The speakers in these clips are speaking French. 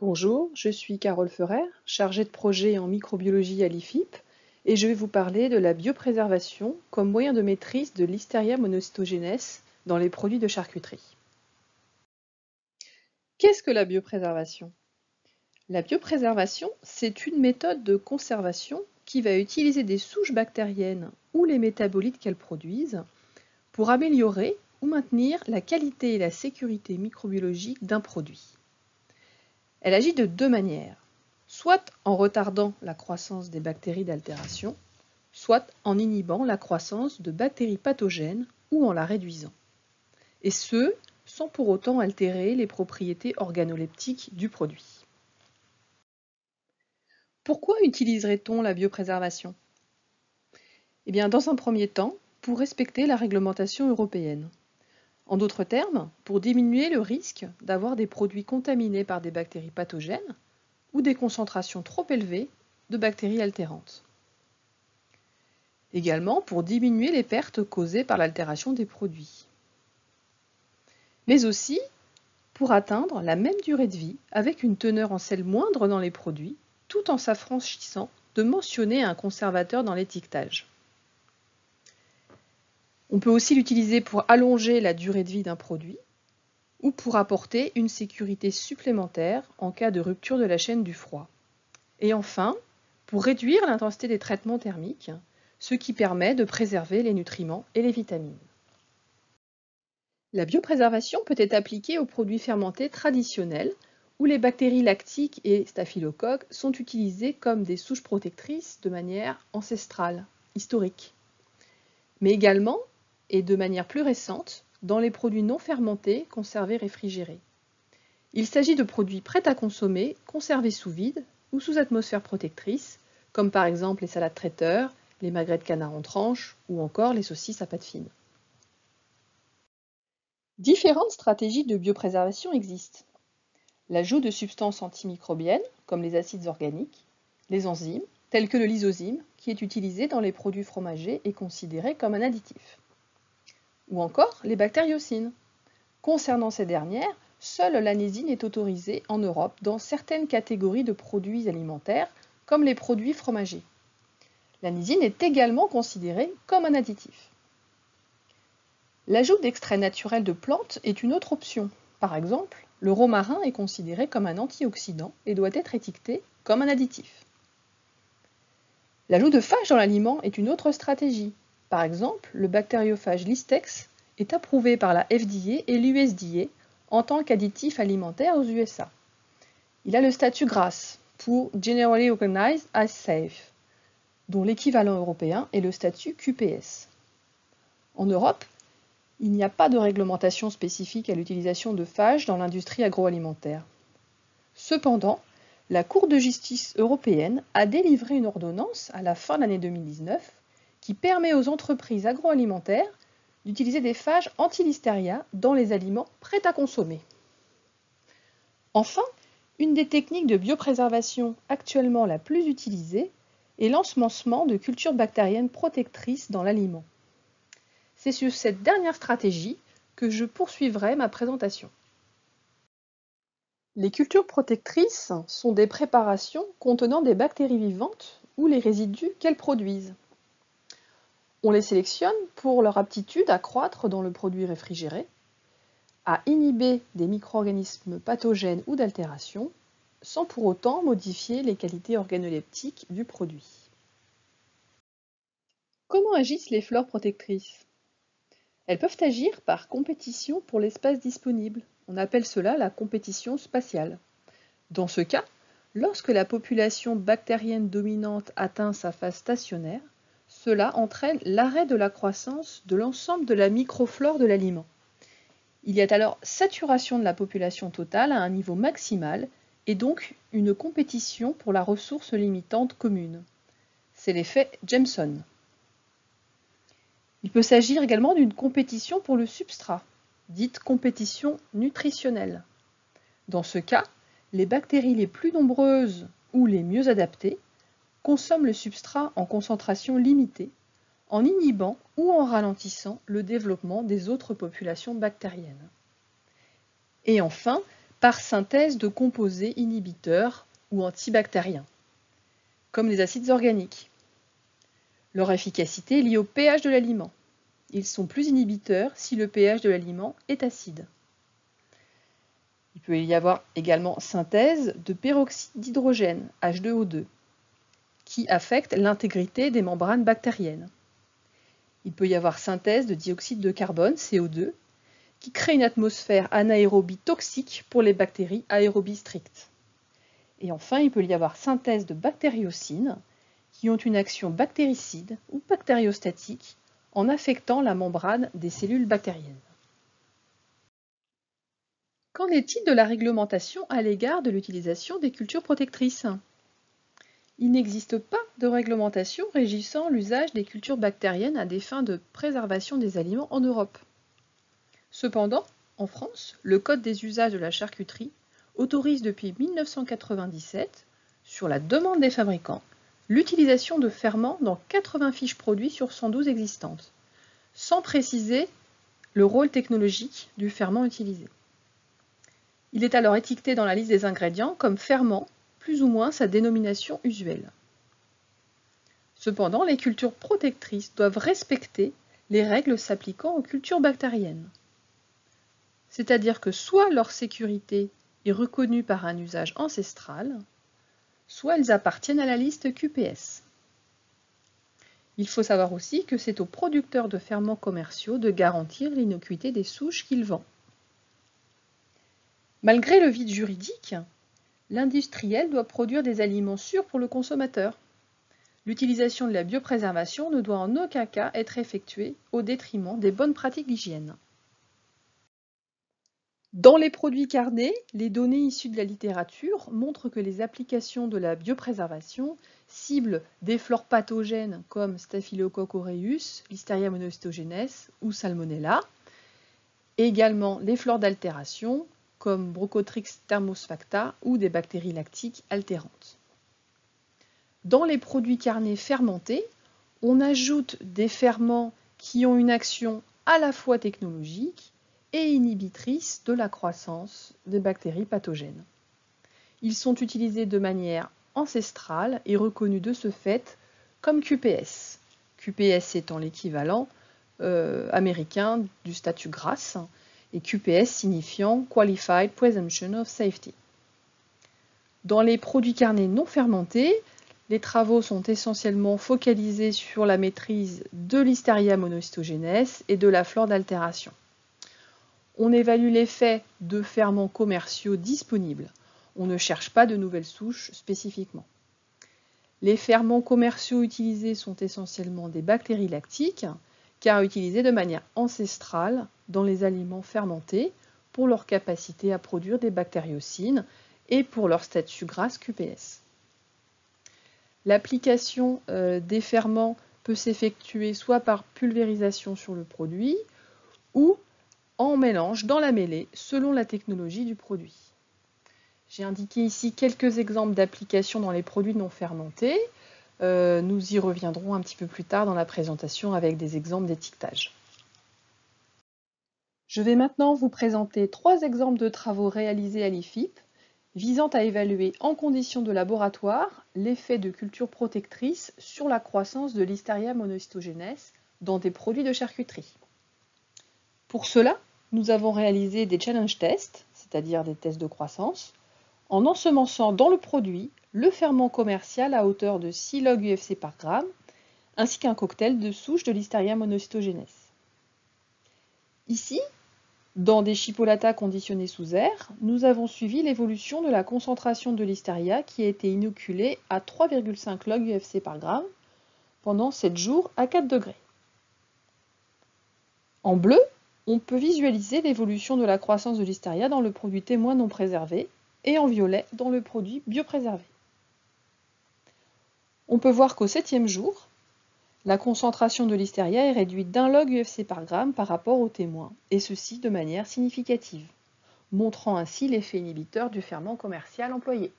Bonjour, je suis Carole Ferrer, chargée de projet en microbiologie à l'IFIP, et je vais vous parler de la biopréservation comme moyen de maîtrise de Listeria monocytogenes dans les produits de charcuterie. Qu'est-ce que la biopréservation? La biopréservation, c'est une méthode de conservation qui va utiliser des souches bactériennes ou les métabolites qu'elles produisent pour améliorer ou maintenir la qualité et la sécurité microbiologique d'un produit. Elle agit de deux manières, soit en retardant la croissance des bactéries d'altération, soit en inhibant la croissance de bactéries pathogènes ou en la réduisant. Et ce, sans pour autant altérer les propriétés organoleptiques du produit. Pourquoi utiliserait-on la biopréservation? Eh bien, dans un premier temps, pour respecter la réglementation européenne. En d'autres termes, pour diminuer le risque d'avoir des produits contaminés par des bactéries pathogènes ou des concentrations trop élevées de bactéries altérantes. Également pour diminuer les pertes causées par l'altération des produits. Mais aussi pour atteindre la même durée de vie avec une teneur en sel moindre dans les produits, tout en s'affranchissant de mentionner un conservateur dans l'étiquetage. On peut aussi l'utiliser pour allonger la durée de vie d'un produit ou pour apporter une sécurité supplémentaire en cas de rupture de la chaîne du froid. Et enfin, pour réduire l'intensité des traitements thermiques, ce qui permet de préserver les nutriments et les vitamines. La biopréservation peut être appliquée aux produits fermentés traditionnels où les bactéries lactiques et staphylocoques sont utilisées comme des souches protectrices de manière ancestrale, historique. Mais également, et de manière plus récente, dans les produits non fermentés conservés réfrigérés. Il s'agit de produits prêts à consommer, conservés sous vide ou sous atmosphère protectrice, comme par exemple les salades traiteurs, les magrets de canard en tranches ou encore les saucisses à pâte fine. Différentes stratégies de biopréservation existent. L'ajout de substances antimicrobiennes, comme les acides organiques, les enzymes, tels que le lysozyme, qui est utilisé dans les produits fromagers et considéré comme un additif. Ou encore les bactériocines. Concernant ces dernières, seule l'anésine est autorisée en Europe dans certaines catégories de produits alimentaires, comme les produits fromagers. L'anésine est également considérée comme un additif. L'ajout d'extraits naturels de plantes est une autre option. Par exemple, le romarin est considéré comme un antioxydant et doit être étiqueté comme un additif. L'ajout de phages dans l'aliment est une autre stratégie. Par exemple, le bactériophage Listex est approuvé par la FDA et l'USDA en tant qu'additif alimentaire aux USA. Il a le statut GRAS pour Generally Recognized as Safe, dont l'équivalent européen est le statut QPS. En Europe, il n'y a pas de réglementation spécifique à l'utilisation de phages dans l'industrie agroalimentaire. Cependant, la Cour de justice européenne a délivré une ordonnance à la fin de l'année 2019 qui permet aux entreprises agroalimentaires d'utiliser des phages anti-listeria dans les aliments prêts à consommer. Enfin, une des techniques de biopréservation actuellement la plus utilisée est l'ensemencement de cultures bactériennes protectrices dans l'aliment. C'est sur cette dernière stratégie que je poursuivrai ma présentation. Les cultures protectrices sont des préparations contenant des bactéries vivantes ou les résidus qu'elles produisent. On les sélectionne pour leur aptitude à croître dans le produit réfrigéré, à inhiber des micro-organismes pathogènes ou d'altération, sans pour autant modifier les qualités organoleptiques du produit. Comment agissent les flores protectrices? Elles peuvent agir par compétition pour l'espace disponible. On appelle cela la compétition spatiale. Dans ce cas, lorsque la population bactérienne dominante atteint sa phase stationnaire, cela entraîne l'arrêt de la croissance de l'ensemble de la microflore de l'aliment. Il y a alors saturation de la population totale à un niveau maximal et donc une compétition pour la ressource limitante commune. C'est l'effet Jameson. Il peut s'agir également d'une compétition pour le substrat, dite compétition nutritionnelle. Dans ce cas, les bactéries les plus nombreuses ou les mieux adaptées consomment le substrat en concentration limitée, en inhibant ou en ralentissant le développement des autres populations bactériennes. Et enfin, par synthèse de composés inhibiteurs ou antibactériens, comme les acides organiques. Leur efficacité est liée au pH de l'aliment. Ils sont plus inhibiteurs si le pH de l'aliment est acide. Il peut y avoir également synthèse de peroxyde d'hydrogène, H2O2, qui affecte l'intégrité des membranes bactériennes. Il peut y avoir synthèse de dioxyde de carbone, CO2, qui crée une atmosphère anaérobie toxique pour les bactéries aérobie strictes. Et enfin, il peut y avoir synthèse de bactériocines, qui ont une action bactéricide ou bactériostatique en affectant la membrane des cellules bactériennes. Qu'en est-il de la réglementation à l'égard de l'utilisation des cultures protectrices? Il n'existe pas de réglementation régissant l'usage des cultures bactériennes à des fins de préservation des aliments en Europe. Cependant, en France, le Code des usages de la charcuterie autorise depuis 1997, sur la demande des fabricants, l'utilisation de ferments dans 80 fiches produits sur 112 existantes, sans préciser le rôle technologique du ferment utilisé. Il est alors étiqueté dans la liste des ingrédients comme ferment, plus ou moins sa dénomination usuelle. Cependant, les cultures protectrices doivent respecter les règles s'appliquant aux cultures bactériennes. C'est-à-dire que soit leur sécurité est reconnue par un usage ancestral, soit elles appartiennent à la liste QPS. Il faut savoir aussi que c'est aux producteurs de ferments commerciaux de garantir l'innocuité des souches qu'ils vendent. Malgré le vide juridique, l'industriel doit produire des aliments sûrs pour le consommateur. L'utilisation de la biopréservation ne doit en aucun cas être effectuée au détriment des bonnes pratiques d'hygiène. Dans les produits carnés, les données issues de la littérature montrent que les applications de la biopréservation ciblent des flores pathogènes comme Staphylococcus aureus, Listeria monocytogenes ou Salmonella, et également les flores d'altération comme Brocotrix thermosphacta ou des bactéries lactiques altérantes. Dans les produits carnés fermentés, on ajoute des ferments qui ont une action à la fois technologique et inhibitrice de la croissance des bactéries pathogènes. Ils sont utilisés de manière ancestrale et reconnus de ce fait comme QPS. QPS étant l'équivalent américain du statut GRAS et QPS signifiant Qualified Presumption of Safety. Dans les produits carnés non fermentés, les travaux sont essentiellement focalisés sur la maîtrise de Listeria monocytogenes et de la flore d'altération. On évalue l'effet de ferments commerciaux disponibles. On ne cherche pas de nouvelles souches spécifiquement. Les ferments commerciaux utilisés sont essentiellement des bactéries lactiques, car utilisés de manière ancestrale dans les aliments fermentés pour leur capacité à produire des bactériocines et pour leur statut GRAS QPS. L'application des ferments peut s'effectuer soit par pulvérisation sur le produit ou en mélange dans la mêlée selon la technologie du produit. J'ai indiqué ici quelques exemples d'applications dans les produits non fermentés. Nous y reviendrons un petit peu plus tard dans la présentation avec des exemples d'étiquetage. Je vais maintenant vous présenter 3 exemples de travaux réalisés à l'IFIP visant à évaluer en conditions de laboratoire l'effet de culture protectrice sur la croissance de Listeria monocytogenes dans des produits de charcuterie. Pour cela, nous avons réalisé des challenge tests, c'est-à-dire des tests de croissance, en ensemençant dans le produit le ferment commercial à hauteur de 6 log UFC par gramme, ainsi qu'un cocktail de souches de Listeria monocytogenes. Ici, dans des chipolatas conditionnés sous air, nous avons suivi l'évolution de la concentration de Listeria qui a été inoculée à 3,5 log UFC par gramme pendant 7 jours à 4 degrés. En bleu, on peut visualiser l'évolution de la croissance de Listeria dans le produit témoin non préservé et en violet dans le produit biopréservé. On peut voir qu'au 7e jour, la concentration de Listeria est réduite d'1 log UFC par gramme par rapport au témoin, et ceci de manière significative, montrant ainsi l'effet inhibiteur du ferment commercial employé.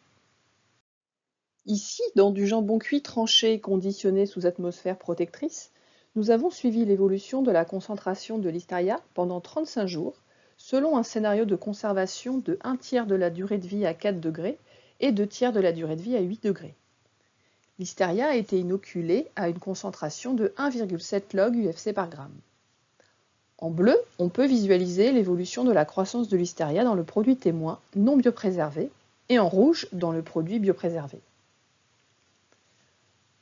Ici, dans du jambon cuit tranché et conditionné sous atmosphère protectrice, nous avons suivi l'évolution de la concentration de Listeria pendant 35 jours selon un scénario de conservation de 1/3 de la durée de vie à 4 degrés et 2/3 de la durée de vie à 8 degrés. Listeria a été inoculée à une concentration de 1,7 log UFC par gramme. En bleu, on peut visualiser l'évolution de la croissance de Listeria dans le produit témoin non biopréservé et en rouge dans le produit biopréservé.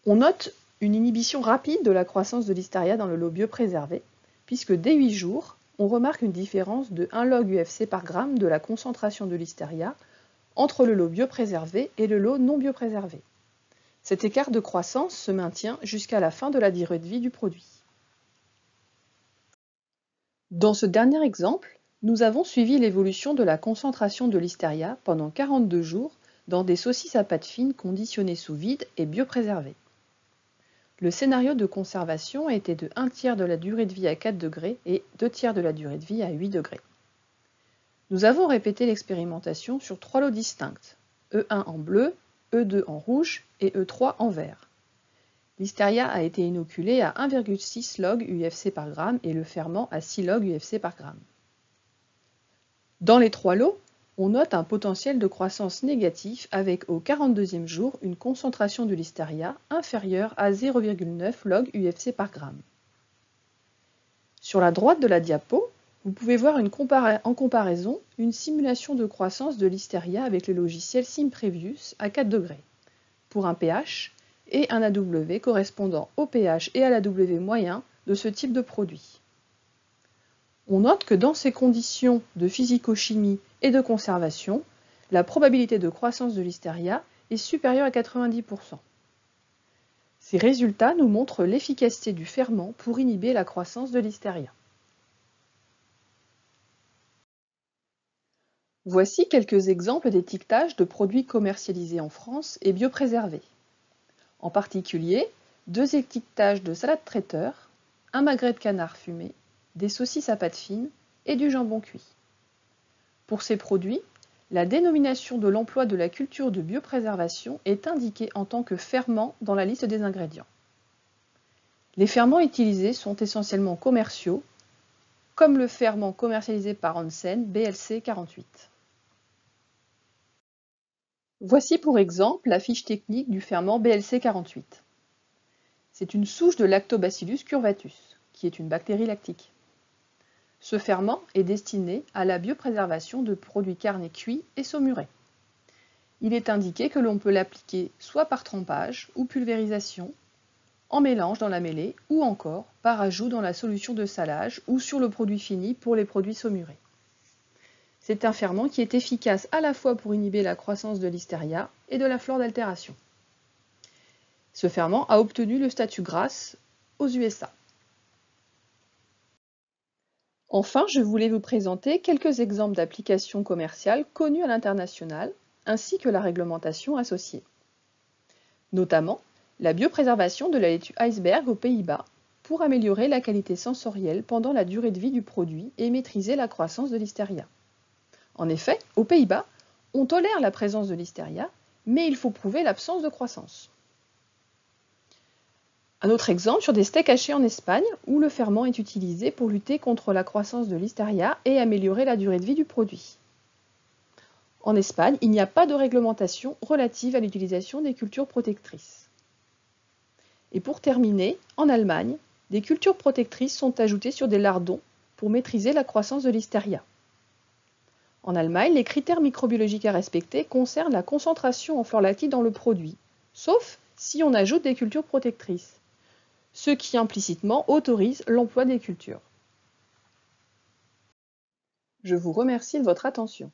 On note une inhibition rapide de la croissance de Listeria dans le lot biopréservé, puisque dès 8 jours, on remarque une différence de 1 log UFC par gramme de la concentration de Listeria entre le lot biopréservé et le lot non biopréservé. Cet écart de croissance se maintient jusqu'à la fin de la durée de vie du produit. Dans ce dernier exemple, nous avons suivi l'évolution de la concentration de Listeria pendant 42 jours dans des saucisses à pâte fine conditionnées sous vide et biopréservées. Le scénario de conservation était de 1/3 de la durée de vie à 4 degrés et 2/3 de la durée de vie à 8 degrés. Nous avons répété l'expérimentation sur 3 lots distincts, E1 en bleu, E2 en rouge et E3 en vert. Listeria a été inoculé à 1,6 log UFC par gramme et le ferment à 6 log UFC par gramme. Dans les 3 lots, on note un potentiel de croissance négatif avec au 42e jour une concentration de Listeria inférieure à 0,9 log UFC par gramme. Sur la droite de la diapo, vous pouvez voir en comparaison une simulation de croissance de Listeria avec le logiciel SimPrevious à 4 degrés, pour un pH et un AW correspondant au pH et à l'AW moyen de ce type de produit. On note que dans ces conditions de physico-chimie et de conservation, la probabilité de croissance de Listeria est supérieure à 90%. Ces résultats nous montrent l'efficacité du ferment pour inhiber la croissance de Listeria. Voici quelques exemples d'étiquetage de produits commercialisés en France et biopréservés. En particulier, 2 étiquetages de salade traiteur, un magret de canard fumé, des saucisses à pâte fine et du jambon cuit. Pour ces produits, la dénomination de l'emploi de la culture de biopréservation est indiquée en tant que ferment dans la liste des ingrédients. Les ferments utilisés sont essentiellement commerciaux, comme le ferment commercialisé par Onsen BLC 48. Voici pour exemple la fiche technique du ferment BLC 48. C'est une souche de Lactobacillus curvatus, qui est une bactérie lactique. Ce ferment est destiné à la biopréservation de produits carnés cuits et saumurés. Il est indiqué que l'on peut l'appliquer soit par trempage ou pulvérisation, en mélange dans la mêlée ou encore par ajout dans la solution de salage ou sur le produit fini pour les produits saumurés. C'est un ferment qui est efficace à la fois pour inhiber la croissance de Listeria et de la flore d'altération. Ce ferment a obtenu le statut GRAS aux USA. Enfin, je voulais vous présenter quelques exemples d'applications commerciales connues à l'international, ainsi que la réglementation associée. Notamment, la biopréservation de la laitue iceberg aux Pays-Bas pour améliorer la qualité sensorielle pendant la durée de vie du produit et maîtriser la croissance de Listeria. En effet, aux Pays-Bas, on tolère la présence de Listeria, mais il faut prouver l'absence de croissance. Un autre exemple sur des steaks hachés en Espagne, où le ferment est utilisé pour lutter contre la croissance de Listeria et améliorer la durée de vie du produit. En Espagne, il n'y a pas de réglementation relative à l'utilisation des cultures protectrices. Et pour terminer, en Allemagne, des cultures protectrices sont ajoutées sur des lardons pour maîtriser la croissance de Listeria. En Allemagne, les critères microbiologiques à respecter concernent la concentration en flore lactique dans le produit, sauf si on ajoute des cultures protectrices, ce qui implicitement autorise l'emploi des cultures. Je vous remercie de votre attention.